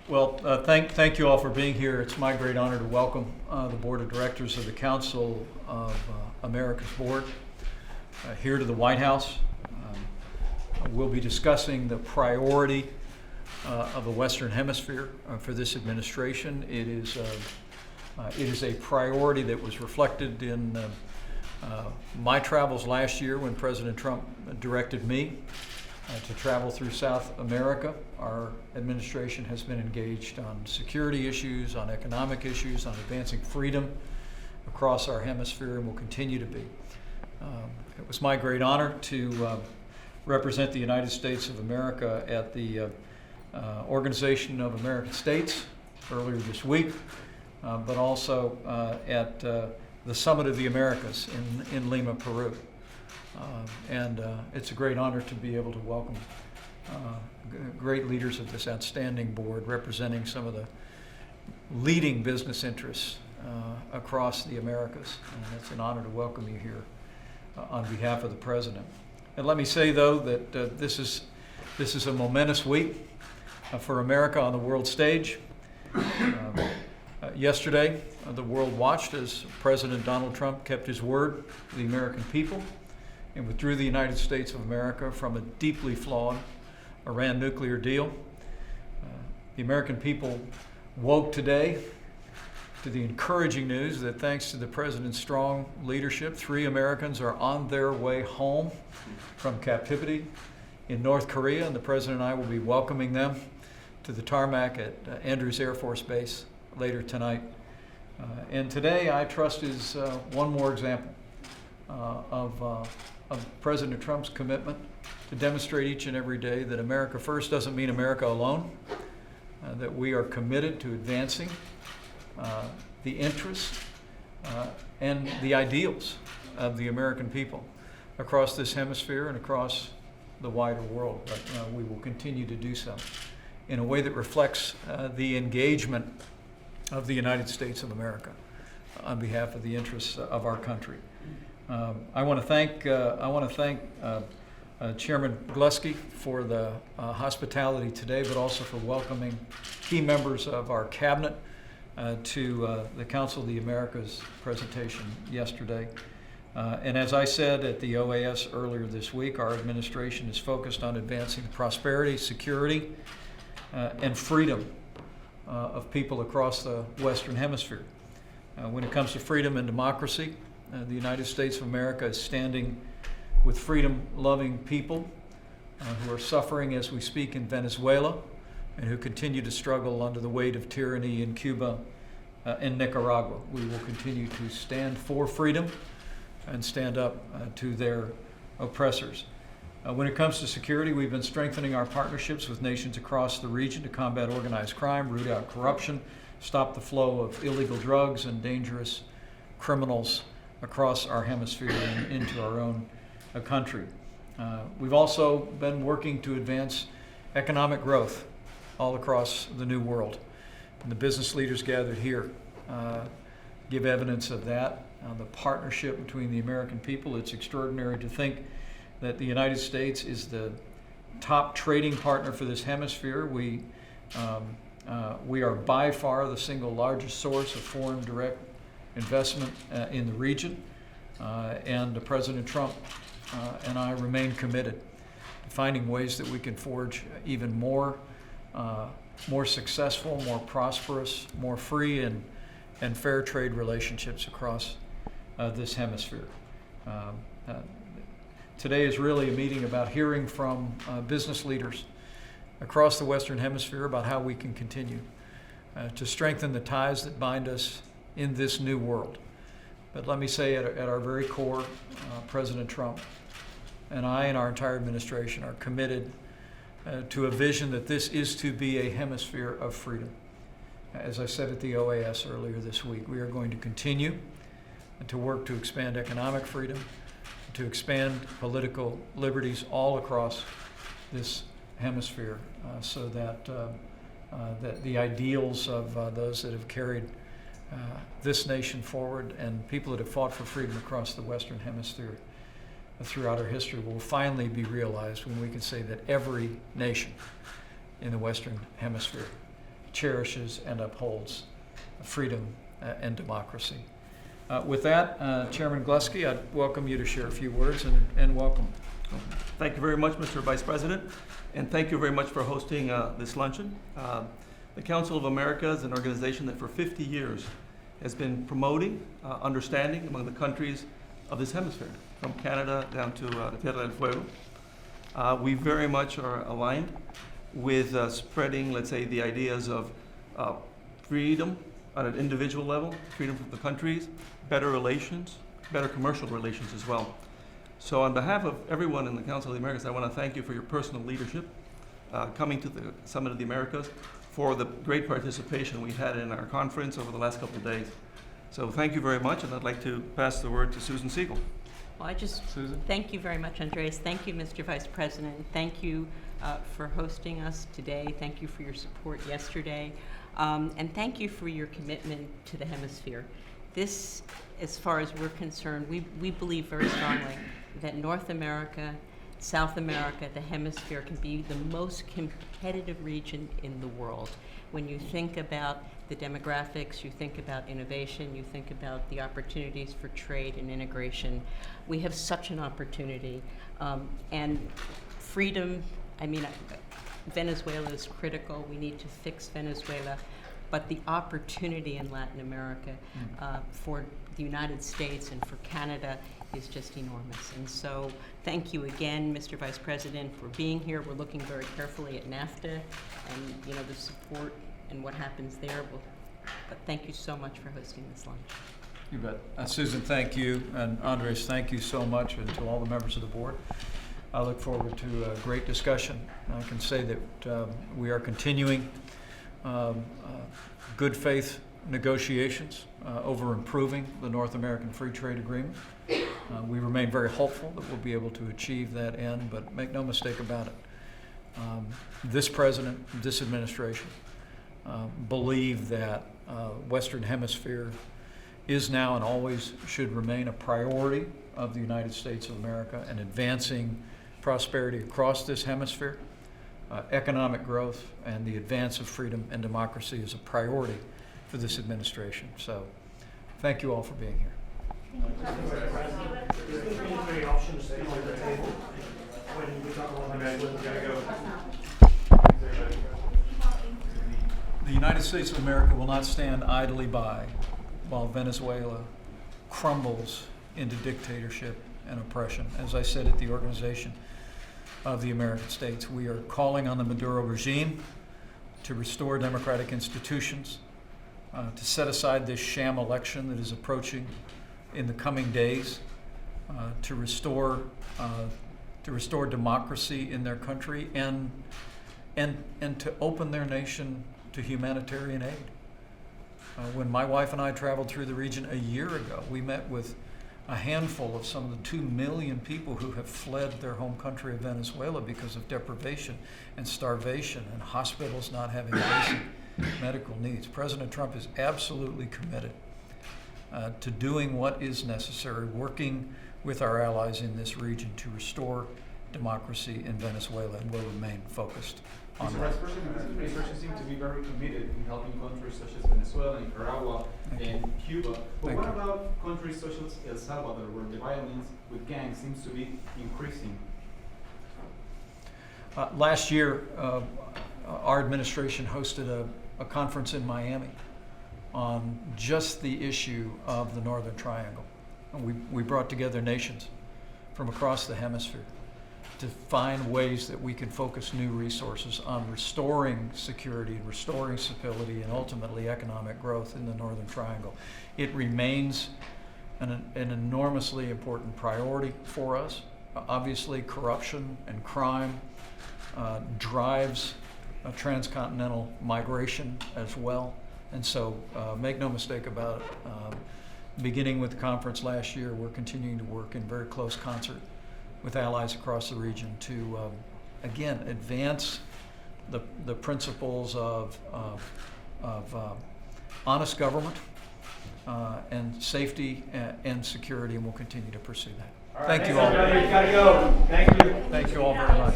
Thank you all for being here. It's my great honor to welcome the Board of Directors of the Council of America's Board here to the White House. We'll be discussing the priority of the Western Hemisphere for this administration. It is a priority that was reflected in my travels last year when President Trump directed me to travel through South America. Our administration has been engaged on security issues, on economic issues, on advancing freedom across our hemisphere, and will continue to be. It was my great honor to represent the United States of America at the Organization of American States earlier this week, but also at the Summit of the Americas in Lima, Peru. It's a great honor to be able to welcome great leaders of this outstanding board representing some of the leading business interests across the Americas. And it's an honor to welcome you here on behalf of the President. And let me say, though, that this is a momentous week for America on the world stage. Yesterday, the world watched as President Donald Trump kept his word to the American people and withdrew the United States of America from a deeply flawed Iran nuclear deal. The American people woke today to the encouraging news that thanks to the President's strong leadership, 3 Americans are on their way home from captivity in North Korea, and the President and I will be welcoming them to the tarmac at Andrews Air Force Base later tonight. And today, I trust, is one more example of President Trump's commitment to demonstrate each and every day that America first doesn't mean America alone, that we are committed to advancing the interests and the ideals of the American people across this hemisphere and across the wider world. But we will continue to do so in a way that reflects the engagement of the United States of America on behalf of the interests of our country. I want to thank Chairman Glusky for the hospitality today, but also for welcoming key members of our cabinet to the Council of the Americas presentation yesterday. And as I said at the OAS earlier this week, our administration is focused on advancing the prosperity, security, and freedom of people across the Western Hemisphere. When it comes to freedom and democracy, the United States of America is standing with freedom-loving people who are suffering as we speak in Venezuela and who continue to struggle under the weight of tyranny in Cuba and Nicaragua. We will continue to stand for freedom and stand up to their oppressors. When it comes to security, we've been strengthening our partnerships with nations across the region to combat organized crime, root out corruption, stop the flow of illegal drugs and dangerous criminals across our hemisphere and into our own country. We've also been working to advance economic growth all across the New World. And the business leaders gathered here give evidence of that. The partnership between the American people, it's extraordinary to think that the United States is the top trading partner for this hemisphere. We are by far the single largest source of foreign direct investment in the region, and President Trump and I remain committed to finding ways that we can forge even more successful, more prosperous, more free and fair trade relationships across this hemisphere. Today is really a meeting about hearing from business leaders across the Western Hemisphere about how we can continue to strengthen the ties that bind us in this new world. But let me say at our very core, President Trump and I and our entire administration are committed to a vision that this is to be a hemisphere of freedom. As I said at the OAS earlier this week, we are going to continue to work to expand economic freedom, to expand political liberties all across this hemisphere, so that the ideals of those that have carried this nation forward and people that have fought for freedom across the Western Hemisphere throughout our history will finally be realized when we can say that every nation in the Western Hemisphere cherishes and upholds freedom and democracy. With that, Chairman Glusky, I'd welcome you to share a few words, and welcome. Thank you very much, Mr. Vice President, and thank you very much for hosting this luncheon. The Council of America is an organization that for 50 years has been promoting understanding among the countries of this hemisphere, from Canada down to Tierra del Fuego. We very much are aligned with spreading, let's say, the ideas of freedom on an individual level, freedom from the countries, better relations, better commercial relations as well. So on behalf of everyone in the Council of the Americas, I want to thank you for your personal leadership, coming to the Summit of the Americas, for the great participation we had in our conference over the last couple of days. So thank you very much, and I'd like to pass the word to Susan Siegel. Well, thank you very much, Andres. Thank you, Mr. Vice President. Thank you for hosting us today. Thank you for your support yesterday. And thank you for your commitment to the hemisphere. This, as far as we're concerned, we believe very strongly that North America, South America, the hemisphere can be the most competitive region in the world. When you think about the demographics, you think about innovation, you think about the opportunities for trade and integration. We have such an opportunity. And freedom, I mean, Venezuela is critical. We need to fix Venezuela. But the opportunity in Latin America for the United States and for Canada is just enormous. And so thank you again, Mr. Vice President, for being here. We're looking very carefully at NAFTA and the support and what happens there. But thank you so much for hosting this lunch. You bet. Susan, thank you. And Andres, thank you so much, and to all the members of the board. I look forward to a great discussion. I can say that we are continuing good faith negotiations over improving the North American Free Trade Agreement. We remain very hopeful that we'll be able to achieve that end, but make no mistake about it. This president, this administration, believe that Western Hemisphere is now and always should remain a priority of the United States of America, and advancing prosperity across this hemisphere, economic growth, and the advance of freedom and democracy is a priority for this administration. So thank you all for being here. The United States of America will not stand idly by while Venezuela crumbles into dictatorship and oppression. As I said at the Organization of the American States, we are calling on the Maduro regime to restore democratic institutions, to set aside this sham election that is approaching in the coming days, to restore democracy in their country, and to open their nation to humanitarian aid. When my wife and I traveled through the region a year ago, we met with a handful of some of the 2 million people who have fled their home country of Venezuela because of deprivation and starvation and hospitals not having basic medical needs. President Trump is absolutely committed to doing what is necessary, working with our allies in this region to restore democracy in Venezuela, and will remain focused on that. Mr. Vice President, the administration seems to be very committed in helping countries such as Venezuela, Nicaragua, and Cuba. But what about countries such as El Salvador, where the violence with gangs seems to be increasing? Last year, our administration hosted a conference in Miami on just the issue of the Northern Triangle. And we brought together nations from across the hemisphere to find ways that we can focus new resources on restoring security, restoring stability, and ultimately economic growth in the Northern Triangle. It remains an enormously important priority for us. Obviously, corruption and crime drives transcontinental migration as well. And so make no mistake about it, beginning with the conference last year, we're continuing to work in very close concert with allies across the region to, again, advance the principles of honest government and safety and security, and we'll continue to pursue that. Thank you all. Gotta go. Thank you. Thank you all very much.